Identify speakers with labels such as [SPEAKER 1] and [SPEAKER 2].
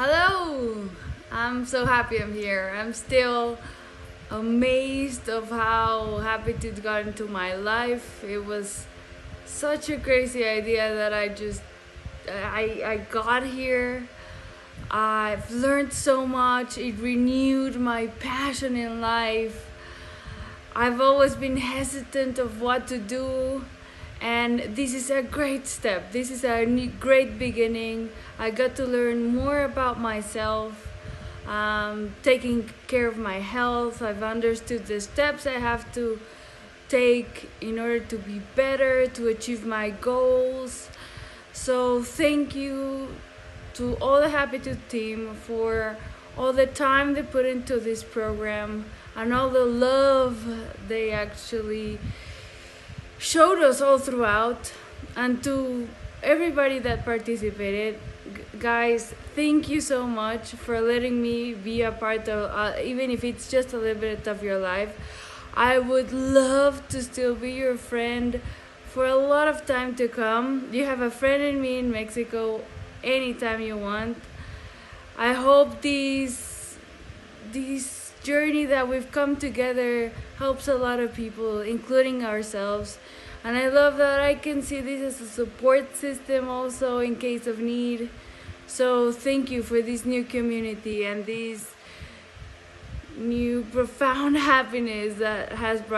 [SPEAKER 1] Hello! I'm so happy I'm here. I'm still amazed of how Happiitude got into my life. It was such a crazy idea that I got here. I've learned so much. It renewed my passion in life. I've always been hesitant of what to do, and this is a great step. This is a great beginning. I got to learn more about myself, taking care of my health. I've understood the steps I have to take in order to be better, to achieve my goals. So thank you to all the Happiitude team for all the time they put into this program and all the love they actually showed us all throughout. And to everybody that participated, guys, thank you so much for letting me be a part of, even if it's just a little bit of your life. I would love to still be your friend for a lot of time to come. You have a friend in me in Mexico anytime you want. I hope this journey that we've come together helps a lot of people, including ourselves. And I love that I can see this as a support system also in case of need. So thank you for this new community and this new profound happiness that has brought